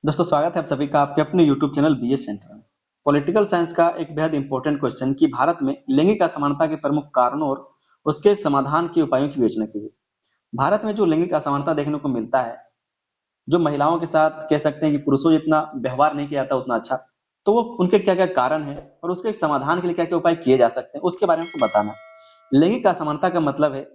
दोस्तों स्वागत है आप सभी का आपके अपने YouTube चैनल बीएस सेंटर में। पॉलिटिकल साइंस का एक बेहद इंपॉर्टेंट क्वेश्चन कि भारत में लैंगिक असमानता के प्रमुख कारणों और उसके समाधान के उपायों की विवेचना कीजिए। भारत में जो लैंगिक असमानता देखने को मिलता है, जो महिलाओं के साथ कह सकते हैं कि पुरुषों जितना व्यवहार नहीं किया जाता उतना अच्छा, तो वो उनके क्या-क्या कारण हैं और उसके समाधान के लिए क्या-क्या उपाय किए जा सकते हैं, उसके बारे में आपको बताना है। लैंगिक असमानता का मतलब है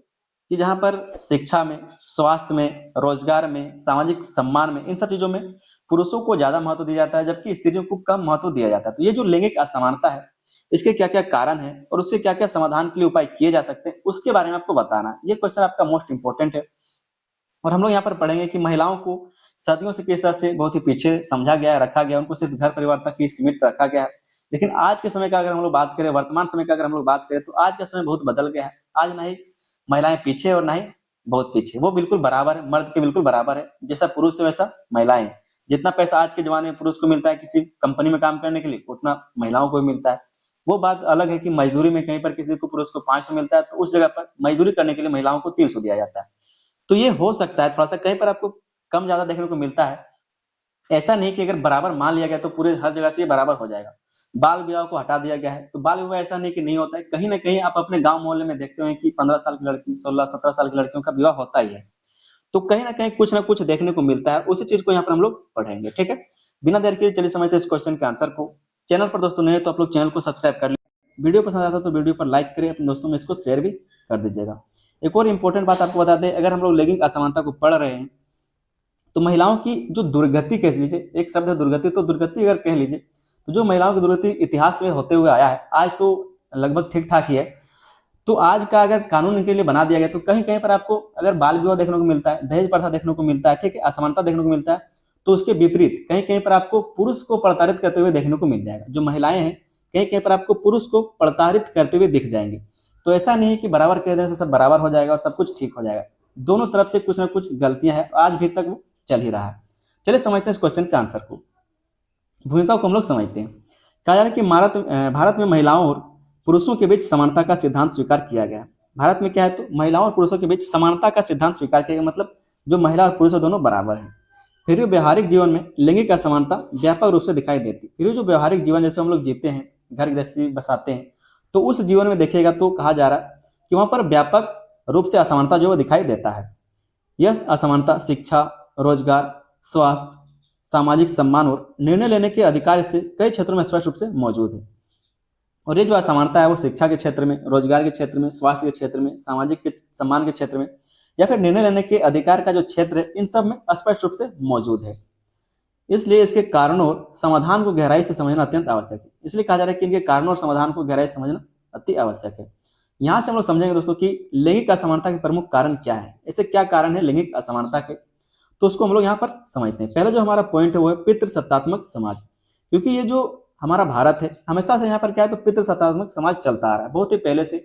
कि जहाँ पर शिक्षा में, स्वास्थ्य में, रोजगार में, सामाजिक सम्मान में, इन सब चीजों में पुरुषों को ज्यादा महत्व दिया जाता है जबकि स्त्रियों को कम महत्व दिया जाता है। तो ये जो लैंगिक असमानता है, इसके क्या-क्या कारण हैं और उसके क्या-क्या समाधान के लिए उपाय किए जा सकते हैं, उसके बारे में आपको बताना है। ये क्वेश्चन आपका मोस्ट इंपोर्टेंट है और हम लोग यहाँ पर पढ़ेंगे कि महिलाओं को सदियों से किस तरह से बहुत ही पीछे समझा गया है, रखा गया है, उनको सिर्फ घर परिवार तक ही सीमित रखा गया है। लेकिन आज के समय का अगर हम लोग बात करें, वर्तमान समय का अगर हम लोग बात करें, तो आज का समय बहुत बदल गया है। आज ना ही महिलाएं पीछे और ना ही बहुत पीछे, वो बिल्कुल बराबर है, मर्द के बिल्कुल बराबर है। जैसा पुरुष है वैसा महिलाएं हैं। जितना पैसा आज के जमाने में पुरुष को मिलता है किसी कंपनी में काम करने के लिए, उतना महिलाओं को भी मिलता है। वो बात अलग है कि मजदूरी में कहीं पर किसी को पुरुष को 500 मिलता है, तो उस जगह पर मजदूरी करने के लिए महिलाओं को 300 दिया जाता है। तो ये हो सकता है थोड़ा-सा कहीं पर आपको कम ज़्यादा देखने को मिलता है। ऐसा नहीं कि अगर बराबर मान लिया गया तो पूरे हर जगह से ये बराबर हो जाएगा। बाल विवाह को हटा दिया गया है, तो बाल विवाह ऐसा नहीं कि नहीं होता है। कहीं न कहीं आप अपने गाँव मोहल्ले में देखते होंगे कि 15 साल की लड़की, 16-17 साल की लड़कियों का विवाह होता ही है। तो कहीं न कहीं कुछ न कुछ देखने को मिलता है, उसी चीज़ को यहाँ पर हम लोग पढ़ेंगे, ठीक है? बिना देर किए चलिए समझते हैं इस क्वेश्चन के आंसर को। चैनल पर दोस्तों नए हैं तो आप लोग चैनल को सब्सक्राइब कर लें। वीडियो पसंद आता है तो वीडियो पर लाइक करें, अपने दोस्तों में इसको शेयर भी कर दीजिएगा। एक और इम्पोर्टेंट बात आपको बता दें, अगर हम लोग लैंगिक असमानता को पढ़ रहे हैं, तो महिलाओं की जो दुर्गति कह लीजिए, एक शब्द है दुर्गति, तो दुर्गति अगर कह लीजिए, तो जो महिलाओं की दुर्गति इतिहास में होते हुए आया है, आज तो लगभग ठीक-ठाक ही है। तो आज का अगर कानून इनके लिए बना दिया गया तो कहीं-कहीं पर आपको अगर बाल विवाह देखने को मिलता है, दहेज प्रथा देखने को मिलता है, ठीक है, असमानता देखने को मिलता है, तो उसके विपरीत कहीं-कहीं पर आपको पुरुष को प्रताड़ित करते हुए देखने को मिल जाएगा। जो महिलाएँ हैं, कहीं-कहीं पर आपको पुरुष को प्रताड़ित करते हुए दिख जाएँगे। तो ऐसा नहीं है कि बराबर कह देने से सब बराबर हो जाएगा और सब कुछ ठीक हो जाएगा। दोनों तरफ से कुछ न कुछ गलतियाँ हैं, आज भी तक वो चल ही रहा है। चलिए समझते हैं इस क्वेश्चन के आंसर को। भूमिका को हम लोग समझते हैं। कहा जा रहा है कि भारत में महिलाओं और पुरुषों के बीच समानता का सिद्धांत स्वीकार किया गया है। भारत में क्या है, तो महिलाओं और पुरुषों के बीच समानता का सिद्धांत स्वीकार किया गया, मतलब जो महिला और पुरुष है दोनों बराबर हैं। फिर भी व्यवहारिक जीवन में लैंगिक असमानता व्यापक रूप से दिखाई देती है। फिर भी जो व्यवहारिक जीवन जैसे हम लोग जीते हैं, घर गृहस्थी बसाते हैं, तो उस जीवन में देखिएगा तो कहा जा रहा है कि वहां पर व्यापक रूप से असमानता जो है वो दिखाई देता है। यह असमानता शिक्षा, रोजगार, स्वास्थ्य, सामाजिक सम्मान और निर्णय लेने के अधिकार से कई क्षेत्रों में स्पष्ट रूप से मौजूद है। और ये जो असमानता है वो शिक्षा के क्षेत्र में, रोजगार के क्षेत्र में, स्वास्थ्य के क्षेत्र में, सामाजिक के सम्मान के क्षेत्र में या फिर निर्णय लेने के अधिकार का जो क्षेत्र है, इन सब में स्पष्ट रूप से मौजूद है। इसलिए इसके कारणों और समाधान को गहराई से समझना अत्यंत आवश्यक है। इसलिए कहा जा रहा है कि इनके कारणों और समाधान को गहराई से समझना अति आवश्यक है। यहाँ से हम लोग समझेंगे दोस्तों कि लैंगिक असमानता के प्रमुख कारण क्या है, ऐसे क्या कारण है लैंगिक असमानता के, तो उसको हम लोग यहाँ पर समझते हैं। पहला जो हमारा पॉइंट है वो है पितृसत्तात्मक समाज। क्योंकि ये जो हमारा भारत है, हमेशा से यहाँ पर क्या है, तो पितृसत्तात्मक समाज चलता आ रहा है बहुत ही पहले से।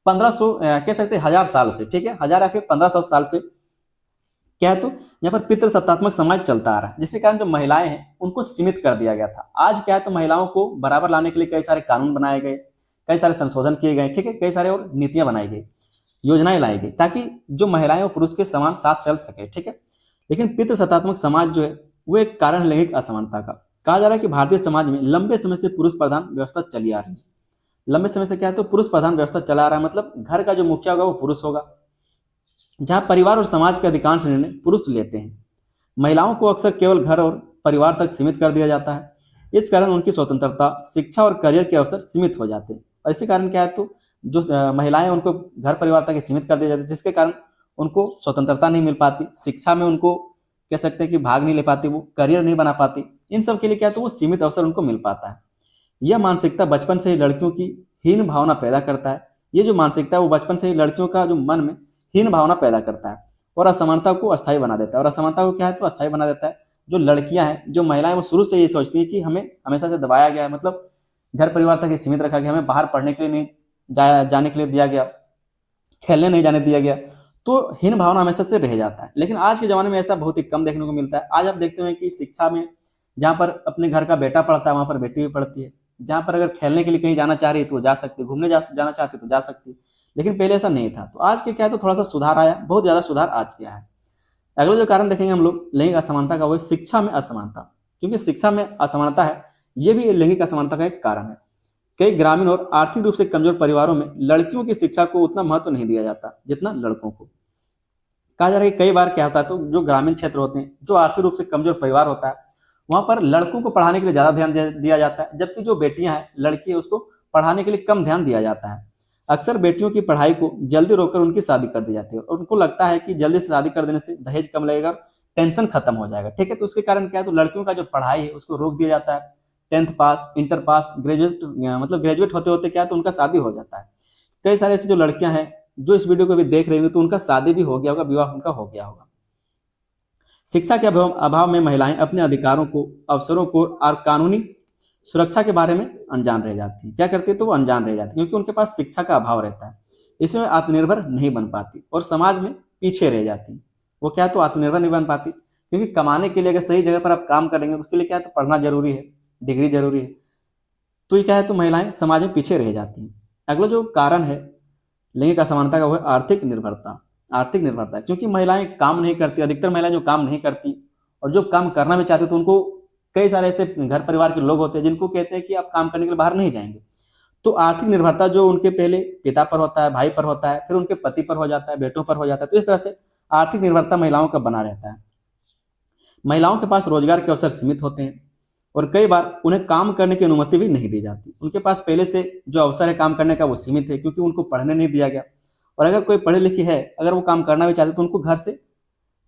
1500 कह सकते हैं 1000 साल से, ठीक है, 1000 या फिर 1500 साल से क्या है, तो यहाँ पर पितृसत्तात्मक समाज चलता आ रहा है, जिसके कारण जो महिलाएं हैं उनको सीमित कर दिया गया था। आज क्या है, तो महिलाओं को बराबर लाने के लिए कई सारे कानून बनाए गए, कई सारे संशोधन किए गए, ठीक है, कई सारे और नीतियां बनाई गई, योजनाएं लाई गई, ताकि जो महिलाएं और पुरुष के समान साथ चल सके, ठीक है। लेकिन पितृसत्तात्मक समाज जो है वो एक कारण लैंगिक असमानता का। कहा जा रहा है कि भारतीय समाज में लंबे समय से पुरुष प्रधान व्यवस्था चली आ रही है। लंबे समय से क्या है, तो पुरुष प्रधान व्यवस्था चला आ रहा है, मतलब घर का जो मुखिया होगा वो पुरुष होगा, जहां परिवार और समाज के अधिकांश निर्णय पुरुष लेते हैं। महिलाओं को अक्सर केवल घर और परिवार तक सीमित कर दिया जाता है। इस कारण उनकी स्वतंत्रता, शिक्षा और करियर के अवसर सीमित हो जाते हैं। और इसी कारण क्या है, तो जो महिलाएं उनको घर परिवार तक ही सीमित कर दिया जाता है, जिसके कारण उनको स्वतंत्रता नहीं मिल पाती, शिक्षा में उनको कह सकते हैं कि भाग नहीं ले पाती, वो करियर नहीं बना पाती। इन सब के लिए क्या है, तो वो सीमित अवसर उनको मिल पाता है। यह मानसिकता बचपन से ही लड़कियों की हीन भावना पैदा करता है। ये जो मानसिकता है वो बचपन से ही लड़कियों का जो मन में हीन भावना पैदा करता है और असमानता को अस्थायी बना देता है। और असमानता को क्या है, तो अस्थायी बना देता है। जो लड़कियां हैं, जो महिलाएं, वो शुरू से ये सोचती हैं कि हमें हमेशा से दबाया गया है, मतलब घर परिवार तक ही सीमित रखा गया, हमें बाहर पढ़ने के लिए नहीं जाने के लिए दिया गया, खेलने नहीं जाने दिया गया, तो हीन भावना हमेशा से रह जाता है। लेकिन आज के ज़माने में ऐसा बहुत ही कम देखने को मिलता है। आज आप देखते हैं कि शिक्षा में जहाँ पर अपने घर का बेटा पढ़ता है, वहाँ पर बेटी भी पढ़ती है। जहाँ पर अगर खेलने के लिए कहीं जाना चाह रही है तो वो जा सकती है, घूमने जाना चाहती है तो जा सकती है। लेकिन पहले ऐसा नहीं था। तो आज के क्या है, तो थोड़ा सा सुधार आया, बहुत ज़्यादा सुधार आज किया है। अगला जो कारण देखेंगे हम लोग लैंगिक असमानता का, वो है शिक्षा में असमानता। क्योंकि शिक्षा में असमानता है, ये भी लैंगिक असमानता का एक कारण है। कई ग्रामीण और आर्थिक रूप से कमजोर परिवारों में लड़कियों की शिक्षा को उतना महत्व नहीं दिया जाता जितना लड़कों को। कहा जा रहा है कि कई बार क्या होता है, तो जो ग्रामीण क्षेत्र होते हैं, जो आर्थिक रूप से कमजोर परिवार होता है, वहां पर लड़कों को पढ़ाने के लिए ज्यादा ध्यान दिया जाता है, जबकि जो बेटियां हैं, लड़की है, उसको पढ़ाने के लिए कम ध्यान दिया जाता है। अक्सर बेटियों की पढ़ाई को जल्दी रोककर उनकी शादी कर दी जाती है, और उनको लगता है कि जल्दी से शादी कर देने से दहेज कम लगेगा और टेंशन खत्म हो जाएगा। ठीक है, तो उसके कारण क्या है, तो लड़कियों का जो पढ़ाई है उसको रोक दिया जाता है। 10th पास, इंटर पास, ग्रेजुएट, मतलब ग्रेजुएट होते होते क्या है, तो उनका शादी हो जाता है। कई सारे ऐसी जो लड़कियां हैं जो इस वीडियो को भी देख रही होंगी, तो उनका शादी भी हो गया होगा, विवाह उनका हो गया होगा। शिक्षा के अभाव में महिलाएं अपने अधिकारों को, अवसरों को और कानूनी सुरक्षा के बारे में अनजान रह जाती है। क्या करती है, तो वो अनजान रह जाती है, क्योंकि उनके पास शिक्षा का अभाव रहता है। इसमें आत्मनिर्भर नहीं बन पाती और समाज में पीछे रह जाती। वो क्या है, तो आत्मनिर्भर नहीं बन पाती, क्योंकि कमाने के लिए अगर सही जगह पर आप काम करेंगे तो उसके लिए क्या है, तो पढ़ना जरूरी है, डिग्री जरूरी है। तो ये क्या है, तो महिलाएं समाज में पीछे रह जाती हैं। अगला जो कारण है लैंगिक असमानता का, वो है आर्थिक निर्भरता। आर्थिक निर्भरता, क्योंकि महिलाएं काम नहीं करती, अधिकतर महिलाएं जो काम नहीं करती और जो काम करना भी चाहती, तो उनको कई सारे ऐसे घर परिवार के लोग होते हैं जिनको कहते हैं कि आप काम करने के लिए बाहर नहीं जाएंगे। तो आर्थिक निर्भरता जो उनके पहले पिता पर होता है, भाई पर होता है, फिर उनके पति पर हो जाता है, बेटों पर हो जाता है। तो इस तरह से आर्थिक निर्भरता महिलाओं का बना रहता है। महिलाओं के पास रोजगार के अवसर सीमित होते हैं और कई बार उन्हें काम करने की अनुमति भी नहीं दी जाती। उनके पास पहले से जो अवसर है काम करने का, वो सीमित है, क्योंकि उनको पढ़ने नहीं दिया गया। और अगर कोई पढ़ी लिखी है, अगर वो काम करना भी चाहते, तो उनको घर से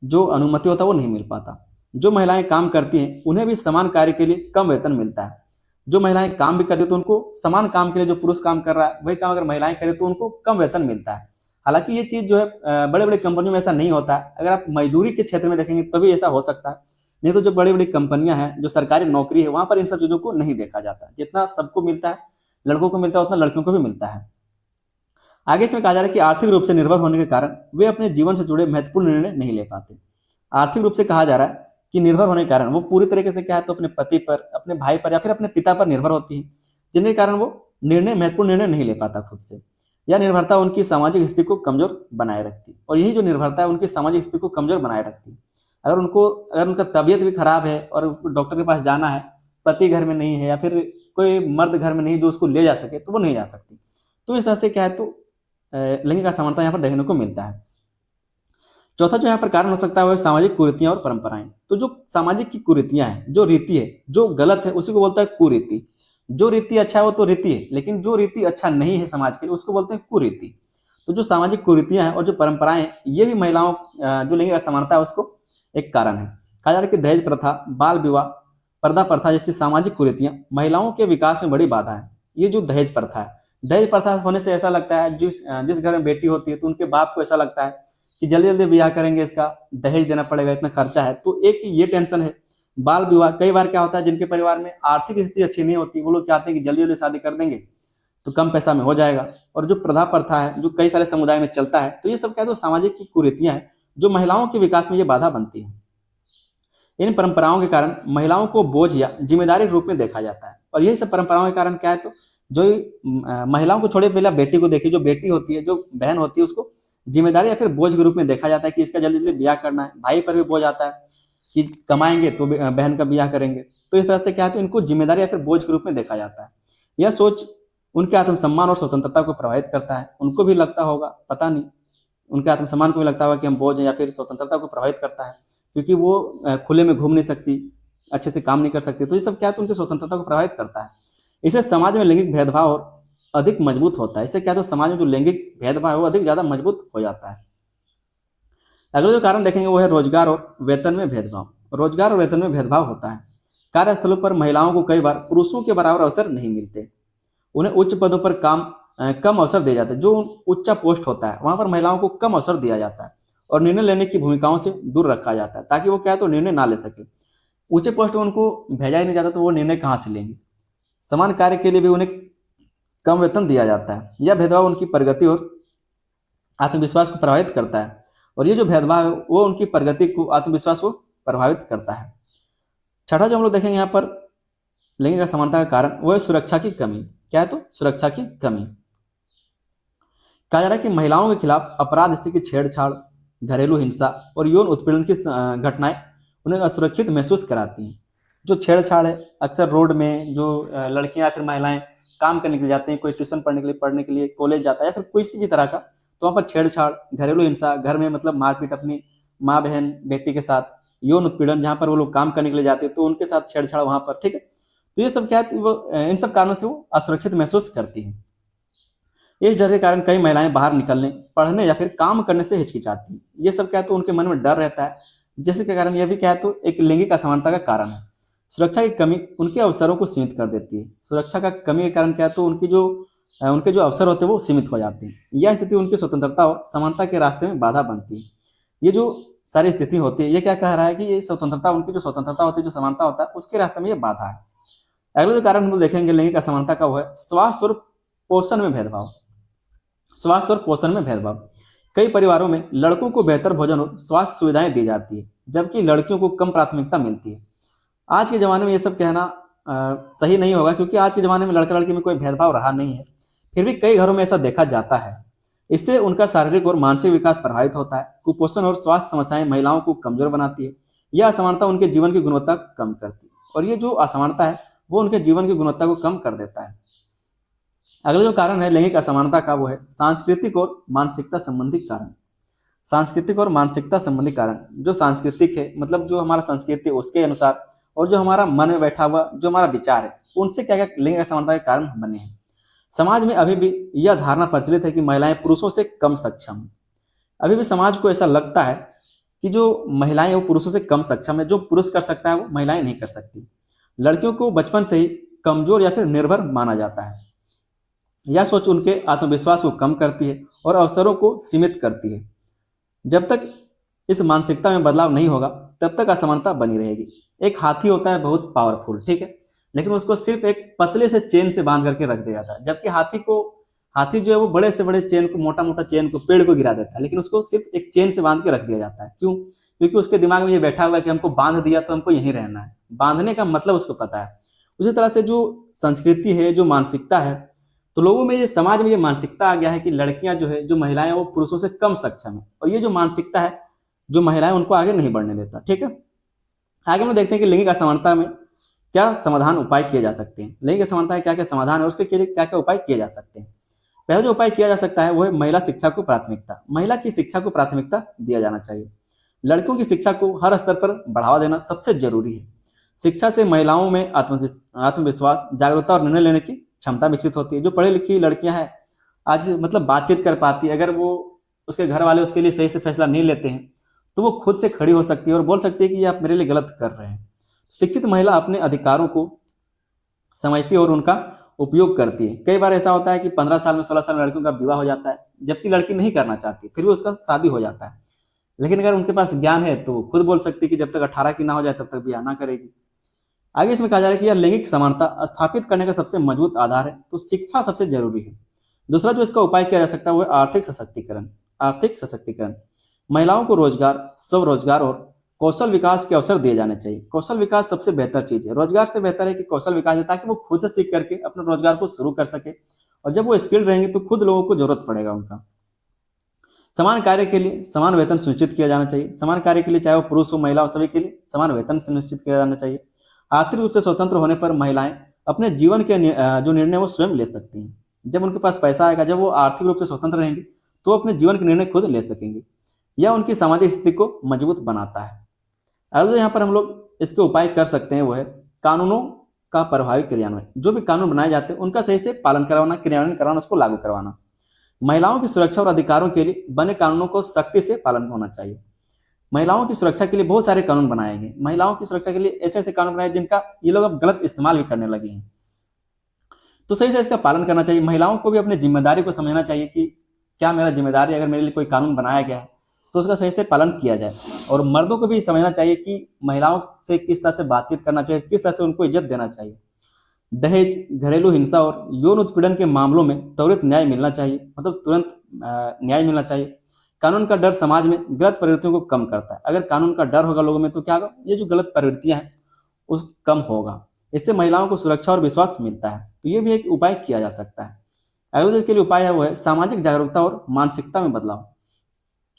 जो अनुमति होता है वो नहीं मिल पाता। जो महिलाएं काम करती हैं उन्हें भी समान कार्य के लिए कम वेतन मिलता है। जो महिलाएं काम भी करती हैं तो उनको समान काम के लिए जो पुरुष काम कर रहा है वही काम अगर महिलाएं करें तो उनको कम वेतन मिलता है। हालांकि ये चीज जो है बड़े बड़े कंपनियों में ऐसा नहीं होता है। अगर आप मजदूरी के क्षेत्र में देखेंगे तभी ऐसा हो सकता है, नहीं तो जो बड़ी बड़ी कंपनियां हैं, जो सरकारी नौकरी है, वहां पर इन सब चीजों को नहीं देखा जाता। जितना सबको मिलता है, लड़कों को मिलता है, उतना लड़कियों को भी मिलता है। आगे इसमें कहा जा रहा है कि आर्थिक रूप से निर्भर होने के कारण वे अपने जीवन से जुड़े महत्वपूर्ण निर्णय नहीं ले पाते। आर्थिक रूप से कहा जा रहा है कि निर्भर होने के कारण वो पूरी तरीके से क्या है, तो अपने पति पर, अपने भाई पर या फिर अपने पिता पर निर्भर होती है, जिनके कारण वो महत्वपूर्ण निर्णय नहीं ले पाता खुद से। यह निर्भरता उनकी सामाजिक स्थिति को कमजोर बनाए रखती है, और यही जो निर्भरता है उनकी सामाजिक स्थिति को कमजोर बनाए रखती है। अगर उनका तबीयत भी खराब है और डॉक्टर के पास जाना है, पति घर में नहीं है या फिर कोई मर्द घर में नहीं जो उसको ले जा सके, तो वो नहीं जा सकती। तो इस तरह से क्या है, तो लैंगिक असमानता यहाँ पर देखने को मिलता है। चौथा जो यहाँ पर कारण हो सकता है वो है सामाजिक कुरीतियां और परंपराएं। तो जो सामाजिक की कुरीतियां हैं, जो रीति है, जो गलत है, उसी को बोलता है कुरीति। जो रीति अच्छा है वो तो रीति है, लेकिन जो रीति अच्छा नहीं है समाज के लिए उसको बोलते हैं कुरीति। तो जो सामाजिक कुरीतियां हैं और जो परंपराएं हैं, ये भी महिलाओं जो लैंगिक असमानता है उसको एक कारण है। कहा जा रहा है कि दहेज प्रथा, बाल विवाह, पर्दा प्रथा जैसी सामाजिक कुरीतियां महिलाओं के विकास में बड़ी बाधा है। ये जो दहेज प्रथा है, दहेज प्रथा होने से ऐसा लगता है, जिस घर में बेटी होती है तो उनके बाप को ऐसा लगता है कि जल्दी जल्दी ब्याह करेंगे, इसका दहेज देना पड़ेगा, इतना खर्चा है। तो एक ये टेंशन है। बाल विवाह, कई बार क्या होता है, जिनके परिवार में आर्थिक स्थिति अच्छी नहीं होती, वो लोग चाहते हैं कि जल्दी जल्दी शादी कर देंगे तो कम पैसा में हो जाएगा। और जो प्रथा प्रथा है जो कई सारे समुदाय में चलता है, तो ये सब क्या है, तो सामाजिक की कुरीतियां हैं जो महिलाओं के विकास में ये बाधा बनती है। इन परंपराओं के कारण महिलाओं को बोझ या जिम्मेदारी के रूप में देखा जाता है। और यही सब परंपराओं के कारण क्या है, तो जो महिलाओं को छोड़े, पहले बेटी को देखिए, जो बेटी होती है, जो बहन होती है, उसको जिम्मेदारी या फिर बोझ के रूप में देखा जाता है कि इसका जल्दी जल्दी ब्याह करना है। भाई पर भी बोझ आता है कि कमाएंगे तो बहन का ब्याह करेंगे। तो इस तरह से क्या है, तो इनको जिम्मेदारी या फिर बोझ के रूप में देखा जाता है। यह सोच उनके आत्मसम्मान और स्वतंत्रता को प्रभावित करता है। उनको भी लगता होगा, पता नहीं, उनके आत्मसम्मान को भी लगता होगा कि हम बोझ हैं, या फिर स्वतंत्रता को प्रभावित करता है, क्योंकि वो खुले में घूम नहीं सकती, अच्छे से काम नहीं कर सकती। तो ये सब क्या है, तो उनकी स्वतंत्रता को प्रभावित करता है। इससे समाज में लैंगिक भेदभाव और अधिक मजबूत होता है। इससे क्या है, तो समाज में जो लैंगिक भेदभाव है वो अधिक ज्यादा मजबूत हो जाता है। अगला जो कारण देखेंगे वो है रोजगार और वेतन में भेदभाव। रोजगार और वेतन में भेदभाव होता है। कार्यस्थलों पर महिलाओं को कई बार पुरुषों के बराबर अवसर नहीं मिलते। उन्हें उच्च पदों पर कम अवसर दिए जाते हैं। जो उच्च पोस्ट होता है वहां पर महिलाओं को कम अवसर दिया जाता है और निर्णय लेने की भूमिकाओं से दूर रखा जाता है, ताकि वो क्या है, तो निर्णय ना ले सके। ऊंचे पोस्ट में उनको भेजा ही नहीं जाता, तो वो निर्णय कहाँ से लेंगे। समान कार्य के लिए भी उन्हें कम वेतन दिया जाता है। यह भेदभाव उनकी प्रगति और आत्मविश्वास को प्रभावित करता है। और ये जो भेदभाव है वो उनकी प्रगति को, आत्मविश्वास को प्रभावित करता है। छठा जो हम लोग देखेंगे यहाँ पर लैंगिक असमानता का कारण, वो है सुरक्षा की कमी। क्या है, तो सुरक्षा की कमी। कहा जा रहा है कि महिलाओं के खिलाफ अपराध, जैसे कि छेड़छाड़, घरेलू हिंसा और यौन उत्पीड़न की घटनाएं उन्हें असुरक्षित महसूस कराती हैं। जो छेड़छाड़ है, अक्सर रोड में जो लड़कियां या फिर महिलाएं काम करने के लिए जाते हैं, कोई ट्यूशन पढ़ने के लिए कॉलेज जाता है या फिर किसी भी तरह का, तो वहाँ पर छेड़छाड़, घरेलू हिंसा, घर में मतलब मारपीट अपनी माँ बहन बेटी के साथ, यौन उत्पीड़न जहाँ पर वो लोग काम करने के लिए जाते हैं तो उनके साथ छेड़छाड़ वहाँ पर, ठीक है। तो ये सब क्या है, वो इन सब कारणों से वो असुरक्षित महसूस करती है। इस डर के कारण कई महिलाएं बाहर निकलने, पढ़ने या फिर काम करने से हिचकिचाती हैं। ये सब क्या है, तो उनके मन में डर रहता है, जिसके कारण यह भी क्या है, तो एक लैंगिक असमानता का कारण है। सुरक्षा की कमी उनके अवसरों को सीमित कर देती है। सुरक्षा का कमी के कारण क्या है, तो उनके जो अवसर होते हैं वो सीमित हो जाते हैं। यह स्थिति उनकी स्वतंत्रता और समानता के रास्ते में बाधा बनती है। ये जो सारी स्थिति होती है, ये क्या कह रहा है कि ये स्वतंत्रता, उनकी जो स्वतंत्रता होती है, जो समानता होता है, उसके रास्ते में ये बाधा है। अगला जो कारण हम लोग देखेंगे लैंगिक असमानता का, वो है स्वास्थ्य और पोषण में भेदभाव। स्वास्थ्य और पोषण में भेदभाव। कई परिवारों में लड़कों को बेहतर भोजन और स्वास्थ्य सुविधाएं दी जाती है, जबकि लड़कियों को कम प्राथमिकता मिलती है। आज के ज़माने में ये सब कहना सही नहीं होगा, क्योंकि आज के ज़माने में लड़का लड़की में कोई भेदभाव रहा नहीं है। फिर भी कई घरों में ऐसा देखा जाता है। इससे उनका शारीरिक और मानसिक विकास प्रभावित होता है। कुपोषण और स्वास्थ्य समस्याएं महिलाओं को कमजोर बनाती है। यह असमानता उनके जीवन की गुणवत्ता कम करती है, और ये जो असमानता है वो उनके जीवन की गुणवत्ता को कम कर देता है। अगला जो कारण है लैंगिक असमानता का, वो है सांस्कृतिक और मानसिकता संबंधी कारण। सांस्कृतिक और मानसिकता संबंधी कारण, जो सांस्कृतिक है मतलब जो हमारा संस्कृति है उसके अनुसार, और जो हमारा मन में बैठा हुआ जो हमारा विचार है, उनसे क्या क्या लैंगिक असमानता के कारण बने हैं। समाज में अभी भी यह धारणा प्रचलित है कि महिलाएं पुरुषों से कम सक्षम हैं। अभी भी समाज को ऐसा लगता है कि जो महिलाएं हैं वो पुरुषों से कम सक्षम है, जो पुरुष कर सकता है वो महिलाएं नहीं कर सकती। लड़कियों को बचपन से ही कमजोर या फिर निर्भर माना जाता है। यह सोच उनके आत्मविश्वास को कम करती है और अवसरों को सीमित करती है। जब तक इस मानसिकता में बदलाव नहीं होगा, तब तक असमानता बनी रहेगी। एक हाथी होता है बहुत पावरफुल, ठीक है, लेकिन उसको सिर्फ एक पतले से चेन से बांध करके रख दिया जाता है, जबकि हाथी जो है वो बड़े से बड़े चेन को, मोटा मोटा चेन को, पेड़ को गिरा देता है, लेकिन उसको सिर्फ एक चेन से बांध के रख दिया जाता है। क्यों? क्योंकि उसके दिमाग में ये बैठा हुआ है कि हमको बांध दिया तो हमको यहीं रहना है। बांधने का मतलब उसको पता है। उसी तरह से जो संस्कृति है, जो मानसिकता है, तो लोगों में, ये समाज में ये मानसिकता आ गया है कि लड़कियां जो है, जो महिलाएं, वो पुरुषों से कम सक्षम है, और ये जो मानसिकता है, जो महिलाएं, उनको आगे नहीं बढ़ने देता, ठीक है। आगे हम देखते हैं कि लैंगिक असमानता में क्या समाधान उपाय किए जा सकते हैं। लैंगिक असमानता के क्या क्या समाधान है, उसके लिए क्या क्या उपाय किए जा सकते हैं। पहला जो उपाय किया जा सकता है वो है महिला शिक्षा को प्राथमिकता। महिला की शिक्षा को प्राथमिकता दिया जाना चाहिए। लड़कियों की शिक्षा को हर स्तर पर बढ़ावा देना सबसे जरूरी है। शिक्षा से महिलाओं में आत्मविश्वास, जागरूकता और निर्णय लेने की क्षमता विकसित होती है। जो पढ़ी लिखी लड़कियां हैं आज मतलब बातचीत कर पाती है, अगर वो उसके घर वाले उसके लिए सही से फैसला नहीं लेते हैं तो वो खुद से खड़ी हो सकती है और बोल सकती है कि ये आप मेरे लिए गलत कर रहे हैं। शिक्षित महिला अपने अधिकारों को समझती है और उनका उपयोग करती है। कई बार ऐसा होता है कि 15 साल में, 16 साल में लड़कियों का विवाह हो जाता है, जबकि लड़की नहीं करना चाहती, फिर भी उसका शादी हो जाता है। लेकिन अगर उनके पास ज्ञान है तो वो खुद बोल सकती है कि जब तक 18 की ना हो जाए तब तक ब्याह ना करेगी। आगे इसमें कहा जा रहा है कि यह लैंगिक समानता स्थापित करने का सबसे मजबूत आधार है, तो शिक्षा सबसे जरूरी है। दूसरा जो इसका उपाय किया जा सकता है वो है आर्थिक सशक्तिकरण। आर्थिक सशक्तिकरण, महिलाओं को रोजगार, स्वरोजगार और कौशल विकास के अवसर दिए जाने चाहिए। कौशल विकास सबसे बेहतर चीज है। रोजगार से बेहतर है कि कौशल विकास है, ताकि वो खुद से सीख करके अपने रोजगार को शुरू कर सके, और जब वो स्किल्ड रहेंगे तो खुद लोगों को जरूरत पड़ेगा उनका। समान कार्य के लिए समान वेतन सुनिश्चित किया जाना चाहिए। समान कार्य के लिए चाहे वो पुरुष हो, महिला हो, सभी के लिए समान वेतन सुनिश्चित किया जाना चाहिए। आर्थिक रूप से स्वतंत्र होने पर महिलाएं अपने जीवन के जो निर्णय वो स्वयं ले सकती हैं। जब उनके पास पैसा आएगा, जब वो आर्थिक रूप से स्वतंत्र रहेंगे, तो वो अपने जीवन के निर्णय खुद ले सकेंगे। यह उनकी सामाजिक स्थिति को मजबूत बनाता है। अगला जो यहाँ पर हम लोग इसके उपाय कर सकते हैं वो है कानूनों का प्रभावी क्रियान्वयन। जो भी कानून बनाए जाते हैं उनका सही से पालन करवाना, क्रियान्वयन करवाना, उसको लागू करवाना। महिलाओं की सुरक्षा और अधिकारों के लिए बने कानूनों को सख्ती से पालन होना चाहिए। महिलाओं की सुरक्षा के लिए बहुत सारे कानून बनाए गए। महिलाओं की सुरक्षा के लिए ऐसे ऐसे कानून बनाए जिनका ये लोग अब गलत इस्तेमाल भी करने लगे हैं, तो सही से इसका पालन करना चाहिए। महिलाओं को भी अपनी जिम्मेदारी को समझना चाहिए कि क्या मेरा जिम्मेदारी, अगर मेरे लिए कोई कानून बनाया गया है तो उसका सही से पालन किया जाए। और मर्दों को भी समझना चाहिए कि महिलाओं से किस तरह से बातचीत करना चाहिए, किस तरह से उनको इज्जत देना चाहिए। दहेज, घरेलू हिंसा और यौन उत्पीड़न के मामलों में त्वरित न्याय मिलना चाहिए, मतलब तुरंत न्याय मिलना चाहिए। कानून का डर समाज में गलत प्रवृत्तियों को कम करता है। अगर कानून का डर होगा लोगों में तो क्या होगा, ये जो गलत प्रवृत्तियां हैं उस कम होगा। इससे महिलाओं को सुरक्षा और विश्वास मिलता है, तो ये भी एक उपाय किया जा सकता है। अगला जो इसके लिए उपाय है वो है सामाजिक जागरूकता और मानसिकता में बदलाव।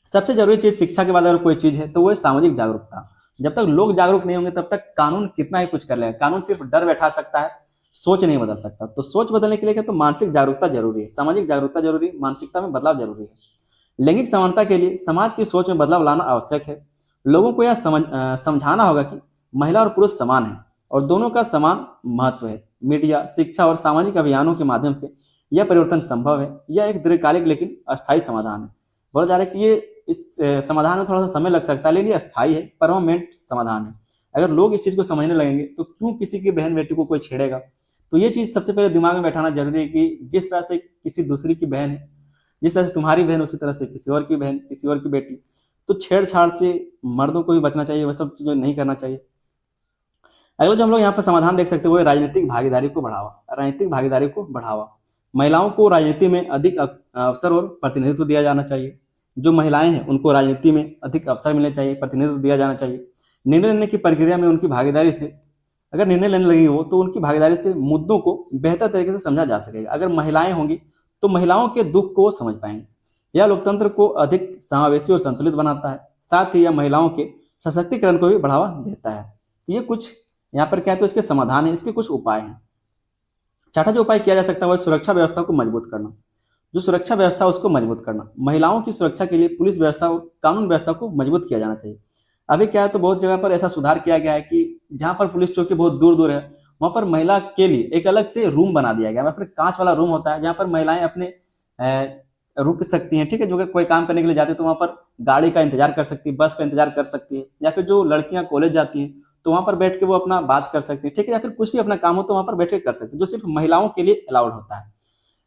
सबसे जरूरी चीज शिक्षा के बाद अगर कोई चीज है तो वो है सामाजिक जागरूकता। जब तक लोग जागरूक नहीं होंगे तब तक कानून कितना ही कुछ कर लेगा। कानून सिर्फ डर बैठा सकता है, सोच नहीं बदल सकता। तो सोच बदलने के लिए क्या, तो मानसिक जागरूकता जरूरी है, सामाजिक जागरूकता जरूरी है, मानसिकता में बदलाव जरूरी है। लैंगिक समानता के लिए समाज की सोच में बदलाव लाना आवश्यक है। लोगों को यह समझाना होगा कि महिला और पुरुष समान है और दोनों का समान महत्व है। मीडिया, शिक्षा और सामाजिक अभियानों के माध्यम से यह परिवर्तन संभव है। यह एक दीर्घकालिक लेकिन अस्थायी समाधान है। बोला जा रहा है कि ये इस समाधान में थोड़ा सा समय लग सकता है, लेकिन ये अस्थायी है, परमानेंट समाधान है। अगर लोग इस चीज को समझने लगेंगे तो क्यों किसी की बहन बेटी को कोई छेड़ेगा। तो ये चीज सबसे पहले दिमाग में बैठाना जरूरी है कि जिस तरह से किसी दूसरी की बहन है, जिस तरह से तुम्हारी बहन, उसी तरह से किसी और की बहन, किसी और की बेटी। तो छेड़छाड़ से मर्दों को भी बचना चाहिए, वह सब चीजें नहीं करना चाहिए। अगला जो हम लोग यहाँ पर समाधान देख सकते हैं वो है राजनीतिक भागीदारी को बढ़ावा। राजनीतिक भागीदारी को बढ़ावा, महिलाओं को राजनीति में अधिक अवसर और प्रतिनिधित्व दिया जाना चाहिए। जो महिलाएं हैं उनको राजनीति में अधिक अवसर मिलने चाहिए, प्रतिनिधित्व दिया जाना चाहिए। निर्णय लेने की प्रक्रिया में उनकी भागीदारी से, अगर निर्णय लेने लगी हो तो उनकी भागीदारी से मुद्दों को बेहतर तरीके से समझा जा सकेगा। अगर महिलाएं होंगी तो महिलाओं के दुख को समझ पाएंगे। यह लोकतंत्र को अधिक समावेशी और संतुलित बनाता है। साथ ही यह महिलाओं के सशक्तिकरण को भी बढ़ावा देता है। तो ये कुछ यहाँ पर क्या है, तो इसके समाधान है, इसके कुछ उपाय हैं। छठा जो उपाय किया जा सकता है वह सुरक्षा व्यवस्था को मजबूत करना। जो सुरक्षा व्यवस्था उसको मजबूत करना, महिलाओं की सुरक्षा के लिए पुलिस व्यवस्था और कानून व्यवस्था को मजबूत किया जाना चाहिए। अभी क्या है, तो बहुत जगह पर ऐसा सुधार किया गया है कि जहाँ पर पुलिस चौकी बहुत दूर दूर है वहां पर महिला के लिए एक अलग से रूम बना दिया गया है, फिर कांच वाला रूम होता है जहाँ पर महिलाएं अपने रुक सकती हैं। ठीक है, जो कि कोई काम करने के लिए जाती है तो वहां पर गाड़ी का इंतजार कर सकती है, बस का इंतजार कर सकती है, या फिर जो लड़कियां कॉलेज जाती हैं तो वहां पर बैठ के वो अपना बात कर सकती है। ठीक है, या फिर कुछ भी अपना काम हो तो वहां पर बैठ के कर सकती है, जो सिर्फ महिलाओं के लिए अलाउड होता है।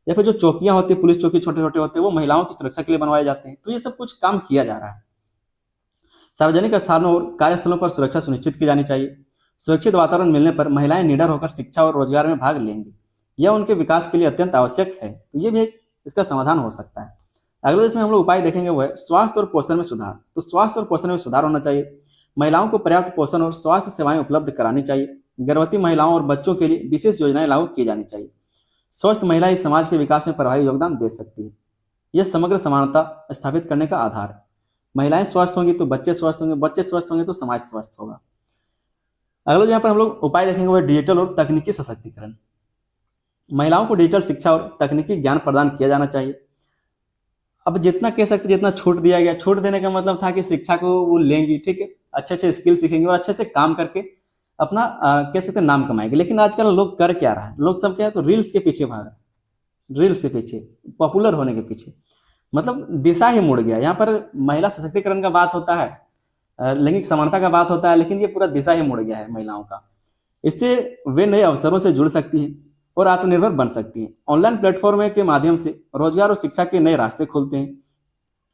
या फिर जो चौकियां होती है, पुलिस चौकी छोटे छोटे होते हैं, वो महिलाओं की सुरक्षा के लिए बनवाए जाते हैं। तो ये सब कुछ काम किया जा रहा है। सार्वजनिक स्थानों और कार्यस्थलों पर सुरक्षा सुनिश्चित की जानी चाहिए। सुरक्षित वातावरण मिलने पर महिलाएं निडर होकर शिक्षा और रोजगार में भाग लेंगी। यह उनके विकास के लिए अत्यंत आवश्यक है। तो ये भी एक इसका समाधान हो सकता है। अगले इसमें हम लोग उपाय देखेंगे वो है स्वास्थ्य और पोषण में सुधार। तो स्वास्थ्य और पोषण में सुधार होना चाहिए। महिलाओं को पर्याप्त पोषण और स्वास्थ्य सेवाएं उपलब्ध करानी चाहिए। गर्भवती महिलाओं और बच्चों के लिए विशेष योजनाएं लागू की जानी चाहिए। स्वस्थ महिला इस समाज के विकास में प्रभावी योगदान दे सकती है। यह समग्र समानता स्थापित करने का आधार है। महिलाएं स्वस्थ होंगी तो बच्चे स्वस्थ होंगे, बच्चे स्वस्थ होंगे तो समाज स्वस्थ होगा। अगला यहाँ पर हम लोग उपाय देखेंगे वो डिजिटल और तकनीकी सशक्तिकरण। महिलाओं को डिजिटल शिक्षा और तकनीकी ज्ञान प्रदान किया जाना चाहिए। अब जितना कह सकते जितना छूट दिया गया, छूट देने का मतलब था कि शिक्षा को वो लेंगी, ठीक है, अच्छे अच्छे स्किल सीखेंगे और अच्छे से काम करके अपना कह सकते नाम कमाएंगे। लेकिन आजकल लोग कर क्या रहा है, लोग सब क्या है, तो रील्स के पीछे भाग रहे हैं, रील्स के पीछे, पॉपुलर होने के पीछे। मतलब दिशा ही मुड़ गया। यहाँ पर महिला सशक्तिकरण का बात होता है, लैंगिक समानता का बात होता है, लेकिन ये पूरा दिशा ही मुड़ गया है महिलाओं का। इससे वे नए अवसरों से जुड़ सकती हैं और आत्मनिर्भर बन सकती हैं। ऑनलाइन प्लेटफॉर्म के माध्यम से रोजगार और शिक्षा के नए रास्ते खुलते हैं।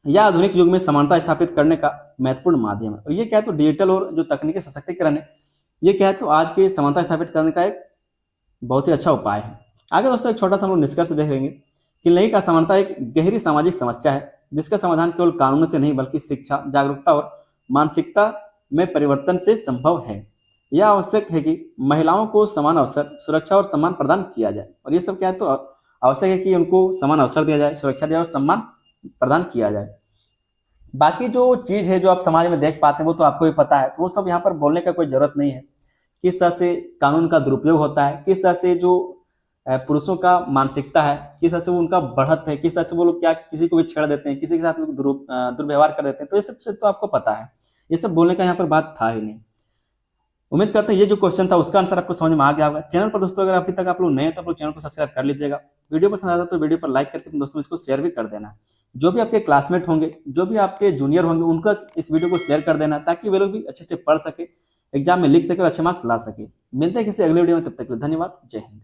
यह आधुनिक युग में समानता स्थापित करने का महत्वपूर्ण माध्यम है। और ये क्या है, तो डिजिटल और जो तकनीकी सशक्तिकरण है, ये क्या है, तो आज के समानता स्थापित करने का एक बहुत ही अच्छा उपाय है। आगे दोस्तों एक छोटा सा हम लोग निष्कर्ष देखेंगे कि लैंगिक असमानता एक गहरी सामाजिक समस्या है जिसका समाधान केवल कानून से नहीं बल्कि शिक्षा, जागरूकता और मानसिकता में परिवर्तन से संभव है। यह आवश्यक है कि महिलाओं को समान अवसर, सुरक्षा और सम्मान प्रदान किया जाए। और ये सब क्या है, तो आवश्यक है कि उनको समान अवसर दिया जाए, सुरक्षा दिया और सम्मान प्रदान किया जाए। बाकी जो चीज है जो आप समाज में देख पाते हैं वो तो आपको भी पता है, तो वो सब यहाँ पर बोलने का कोई जरूरत नहीं है। किस तरह से कानून का दुरुपयोग होता है, किस तरह से जो पुरुषों का मानसिकता है, किस तरह से वो उनका बढ़त है, किस तरह से वो लोग क्या किसी को भी छेड़ देते हैं, किसी के साथ दुर्व्यवहार कर देते हैं। तो ये सब तो आपको पता है, ये सब बोलने का यहाँ पर बात था ही नहीं। उम्मीद करते हैं ये जो क्वेश्चन था उसका आंसर आपको समझ में आ गया होगा। चैनल पर दोस्तों अगर अभी तक आप लोग नए हैं तो आप लोग चैनल को सब्सक्राइब कर लीजिएगा। वीडियो पसंद आता तो वीडियो पर लाइक करके अपने दोस्तों में इसको शेयर भी कर देना। जो भी आपके क्लासमेट होंगे, जो भी आपके जूनियर होंगे, उनका इस वीडियो को शेयर कर देना ताकि वे लोग भी अच्छे से पढ़ सके, एग्जाम में लिख सके और अच्छे मार्क्स ला सके। मिलते हैं किसी अगले वीडियो में, तब तक के लिए धन्यवाद। जय हिंद।